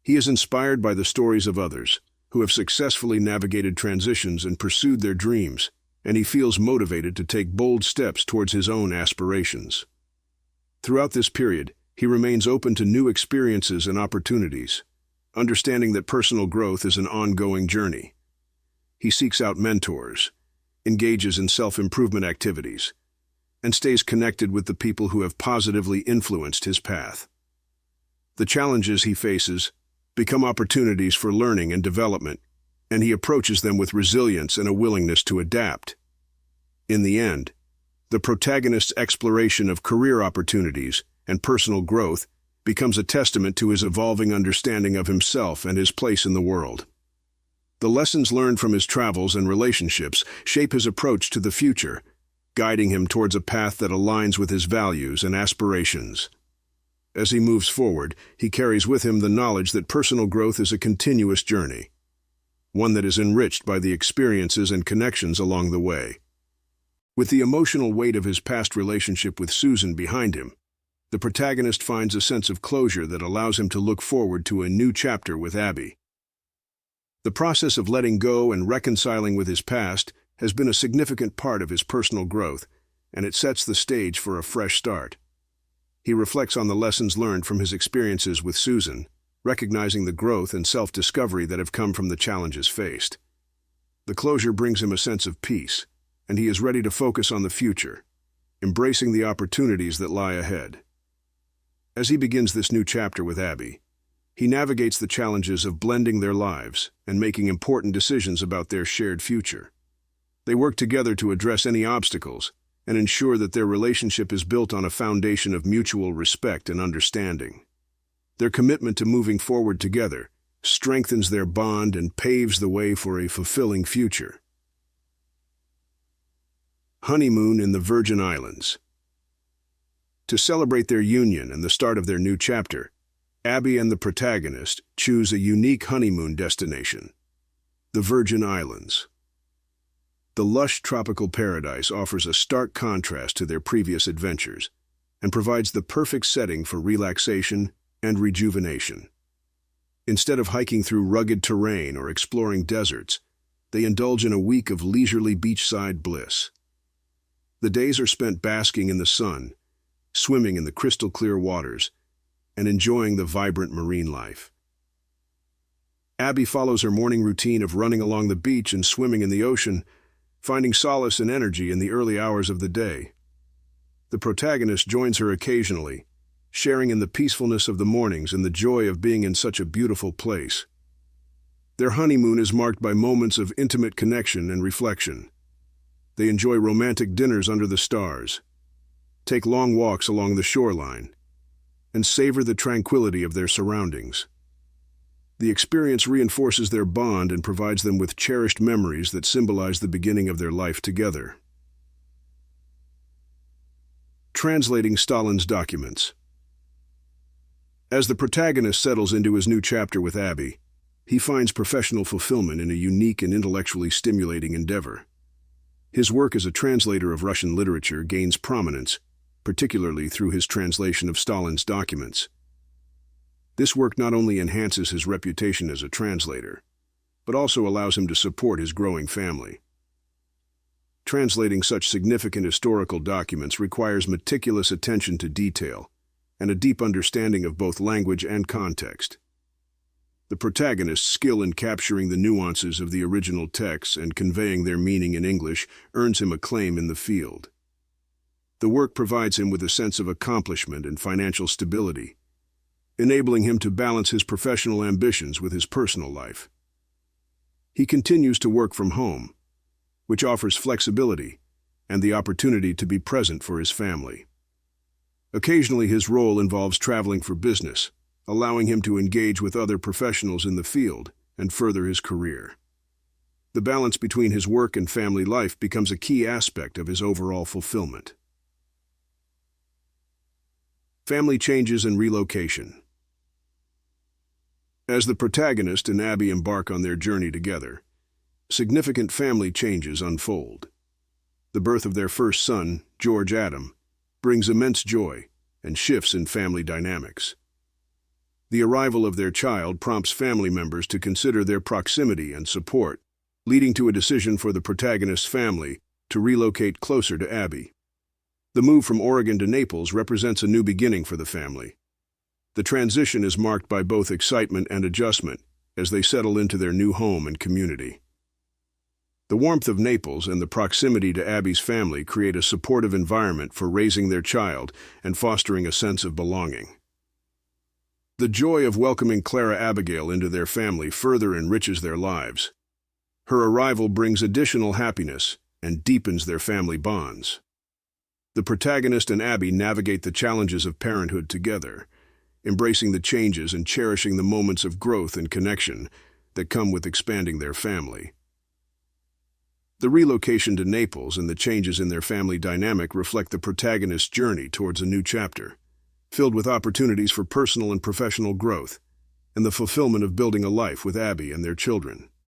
He is inspired by the stories of others who have successfully navigated transitions and pursued their dreams, and he feels motivated to take bold steps towards his own aspirations. Throughout this period, he remains open to new experiences and opportunities, understanding that personal growth is an ongoing journey. He seeks out mentors, engages in self-improvement activities, and stays connected with the people who have positively influenced his path. The challenges he faces become opportunities for learning and development, and he approaches them with resilience and a willingness to adapt. In the end, the protagonist's exploration of career opportunities and personal growth becomes a testament to his evolving understanding of himself and his place in the world. The lessons learned from his travels and relationships shape his approach to the future, guiding him towards a path that aligns with his values and aspirations. As he moves forward, he carries with him the knowledge that personal growth is a continuous journey, one that is enriched by the experiences and connections along the way. With the emotional weight of his past relationship with Susan behind him, the protagonist finds a sense of closure that allows him to look forward to a new chapter with Abby. The process of letting go and reconciling with his past has been a significant part of his personal growth, and it sets the stage for a fresh start. He reflects on the lessons learned from his experiences with Susan, recognizing the growth and self-discovery that have come from the challenges faced. The closure brings him a sense of peace, and he is ready to focus on the future, embracing the opportunities that lie ahead. As he begins this new chapter with Abby, he navigates the challenges of blending their lives and making important decisions about their shared future. They work together to address any obstacles and ensure that their relationship is built on a foundation of mutual respect and understanding. Their commitment to moving forward together strengthens their bond and paves the way for a fulfilling future. Honeymoon in the Virgin Islands. To celebrate their union and the start of their new chapter, Abby and the protagonist choose a unique honeymoon destination, the Virgin Islands. The lush tropical paradise offers a stark contrast to their previous adventures and provides the perfect setting for relaxation and rejuvenation. Instead of hiking through rugged terrain or exploring deserts, they indulge in a week of leisurely beachside bliss. The days are spent basking in the sun, swimming in the crystal-clear waters, and enjoying the vibrant marine life. Abby follows her morning routine of running along the beach and swimming in the ocean, finding solace and energy in the early hours of the day. The protagonist joins her occasionally, sharing in the peacefulness of the mornings and the joy of being in such a beautiful place. Their honeymoon is marked by moments of intimate connection and reflection. They enjoy romantic dinners under the stars, take long walks along the shoreline, and savor the tranquility of their surroundings. The experience reinforces their bond and provides them with cherished memories that symbolize the beginning of their life together. Translating Stalin's documents. As the protagonist settles into his new chapter with Abby, he finds professional fulfillment in a unique and intellectually stimulating endeavor. His work as a translator of Russian literature gains prominence, particularly through his translation of Stalin's documents. This work not only enhances his reputation as a translator, but also allows him to support his growing family. Translating such significant historical documents requires meticulous attention to detail and a deep understanding of both language and context. The protagonist's skill in capturing the nuances of the original texts and conveying their meaning in English earns him acclaim in the field. The work provides him with a sense of accomplishment and financial stability, enabling him to balance his professional ambitions with his personal life. He continues to work from home, which offers flexibility and the opportunity to be present for his family. Occasionally, his role involves traveling for business, allowing him to engage with other professionals in the field and further his career. The balance between his work and family life becomes a key aspect of his overall fulfillment. Family changes and relocation. As the protagonist and Abby embark on their journey together, significant family changes unfold. The birth of their first son, George Adam, brings immense joy and shifts in family dynamics. The arrival of their child prompts family members to consider their proximity and support, leading to a decision for the protagonist's family to relocate closer to Abby. The move from Oregon to Naples represents a new beginning for the family. The transition is marked by both excitement and adjustment as they settle into their new home and community. The warmth of Naples and the proximity to Abby's family create a supportive environment for raising their child and fostering a sense of belonging. The joy of welcoming Clara Abigail into their family further enriches their lives. Her arrival brings additional happiness and deepens their family bonds. The protagonist and Abby navigate the challenges of parenthood together, embracing the changes and cherishing the moments of growth and connection that come with expanding their family. The relocation to Naples and the changes in their family dynamic reflect the protagonist's journey towards a new chapter, filled with opportunities for personal and professional growth, and the fulfillment of building a life with Abby and their children.